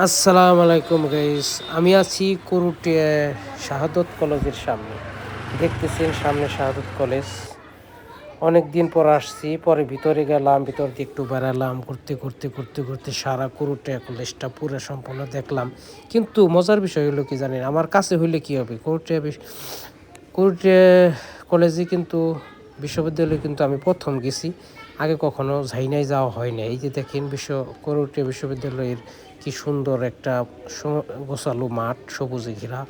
আসসালামু আলাইকুম গাইস। আমি আছি কুরুটিয়া শাহাদত কলেজের সামনে। দেখতেছেন সামনে শাহাদত কলেজ। অনেক দিন পর আসছি, পরে ভিতরে গেলাম, ভিতর দিয়ে একটু বেড়ালাম, ঘুরতে সারা কুরুটিয়া কলেজটা পুরো সম্পূর্ণ দেখলাম। কিন্তু মজার বিষয় হলো কি জানেন, আমার কাছে হইলে কি হবে, কুরুটিয়া কলেজে কিন্তু বিশ্ববিদ্যালয়ে কিন্তু আমি প্রথম গেছি, আগে কখনো ঝাইনাই যাওয়া হয় না। এই যে দেখেন কুরুটিয়া বিশ্ববিদ্যালয়ের কি সুন্দর একটা গোছালো মাঠ, সবুজে ঘেরা।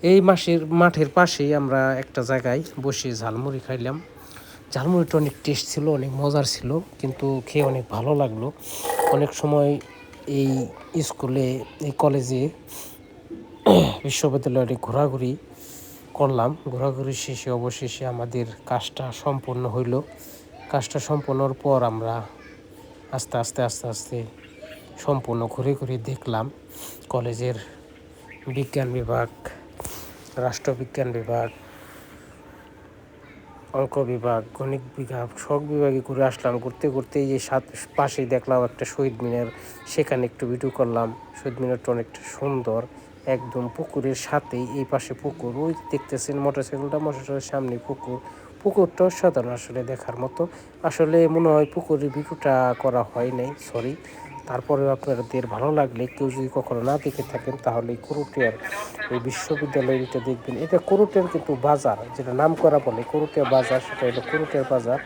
এই মাঠের পাশেই আমরা একটা জায়গায় বসে ঝালমুড়ি খাইলাম। ঝালমুড়িটা অনেক টেস্ট ছিল, অনেক মজার ছিল, কিন্তু খেয়ে অনেক ভালো লাগলো। অনেক সময় এই স্কুলে, এই কলেজে, বিশ্ববিদ্যালয়ে ঘোরাঘুরি করলাম। ঘোরাঘুরি শেষে অবশেষে আমাদের কাজটা সম্পূর্ণ হইল। কাজটা সম্পন্নর পর আমরা আস্তে আস্তে সম্পূর্ণ ঘুরে দেখলাম কলেজের বিজ্ঞান বিভাগ, রাষ্ট্রবিজ্ঞান বিভাগ, অঙ্ক বিভাগ, গণিত বিভাগ, সব বিভাগে ঘুরে আসলাম। ঘুরতে এই যে পাশেই দেখলাম একটা শহীদ মিনার, সেখানে একটু ভিডিও করলাম। শহীদ মিনারটা অনেকটা সুন্দর, একদম পুকুরের সাথেই। এই পাশে পুকুর, ওই দেখতেছেন মোটরসাইকেলের সামনে পুকুরটা অসাধারণ, আসলে দেখার মতো। আসলে মনে হয় পুকুরের ভিডিওটা করা হয় নাই, সরি। তারপরেও আপনাদের ভালো লাগলে, কেউ যদি কখনো না দেখে থাকেন, তাহলে কুরুটিয়ার এই বিশ্ববিদ্যালয়ের এটা দেখবেন। এটা কুরুটিয়ার কিন্তু বাজার, যেটা নাম করা বলে কুরুটিয়া বাজার, সেটা হলো কুরুটিয়ার বাজার।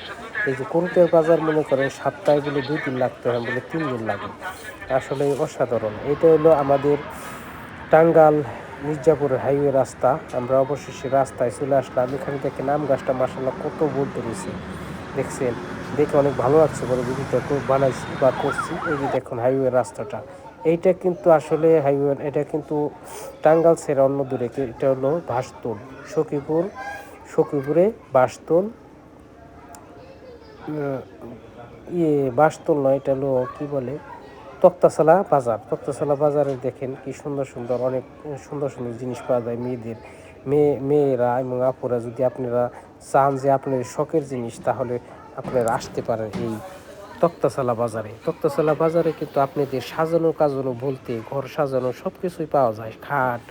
এই যে কুরুটিয়ার বাজার, মনে করেন সপ্তাহে বলে 2 দিন লাগতে হয়, বলে 3 দিন লাগে। আসলে অসাধারণ। এটা হলো আমাদের টাঙ্গাল মির্জাপুরের হাইওয়ে রাস্তা। আমরা অবশেষে রাস্তায় চলে আসলাম। এখানে দেখে আম গাছটা মাশাআল্লাহ কত বলতে রয়েছে, দেখছেন। দেখে অনেক ভালো লাগছে, বলে ভিডিওটা বানাইছি বা করছি। এই যে দেখুন হাইওয়ে রাস্তাটা, এইটা কিন্তু আসলে হাইওয়ে, এটা কিন্তু টাঙ্গাল ছেড়ে অন্য দূরে, এটা হলো ভাসতল, সখীপুরে বাসতল, বাসতল নয়, এটা হলো কি বলে, তক্তাশালা বাজারে দেখেন কি সুন্দর অনেক সুন্দর জিনিস পাওয়া যায় মেয়েদের। মেয়েরা এবং আপুরা, যদি আপনারা চান যে আপনার শখের জিনিস, তাহলে আপনারা আসতে পারেন এই তক্তাশালা বাজারে কিন্তু আপনাদের সাজানো বলতে, ঘর সাজানো সব কিছুই পাওয়া যায়। খাট,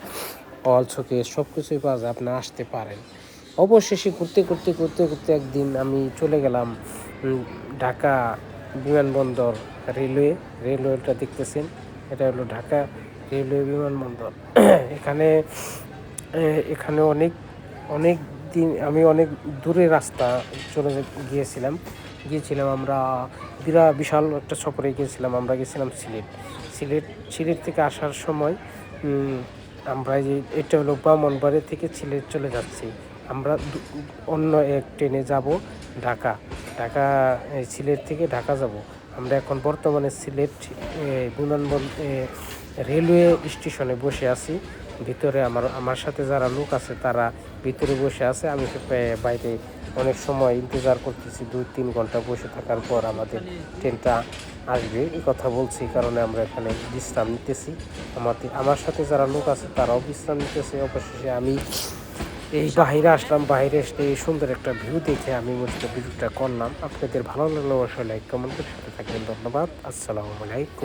অল শোকেস সব কিছুই পাওয়া যায়, আপনি আসতে পারেন। অবশেষে ঘুরতে একদিন আমি চলে গেলাম ঢাকা বিমানবন্দর। রেলওয়েটা দেখতেছেন, এটা হলো ঢাকা রেলওয়ে বিমানবন্দর। এখানে এখানে অনেক দিন আমি অনেক দূরে রাস্তা চলে গিয়েছিলাম আমরা। বিশাল একটা সফরে গিয়েছিলাম। আমরা গেছিলাম সিলেট থেকে আসার সময় আমরা এটা হলো ব্রাহ্মণবাড়িয়া থেকে সিলেট চলে যাচ্ছি। আমরা অন্য এক ট্রেনে যাব ঢাকা। সিলেট থেকে ঢাকা যাব। আমরা এখন বর্তমানে সিলেট রেলওয়ে স্টেশনে বসে আছি। ভিতরে আমার সাথে যারা লোক আছে, তারা ভিতরে বসে আছে। আমি বাইরে অনেক সময় ইন্তজার করতেছি, 2-3 ঘন্টা বসে থাকার পর আমাদের ট্রেনটা আসবে। এই কথা বলছি কারণে আমরা এখানে বিশ্রাম নিতেছি। আমার সাথে যারা লোক আছে, তারাও বিশ্রাম নিতেছে। অবশেষে আমি এই বাহিরে আসলাম। বাহিরে এসে এই সুন্দর একটা ভিউ দেখে আমি মূলত ভিডিওটা করলাম। আপনাদের ভালো লাগলে অবশ্যই লাইক কমেন্টের সাথে থাকবেন। ধন্যবাদ। আসসালামু আলাইকুম।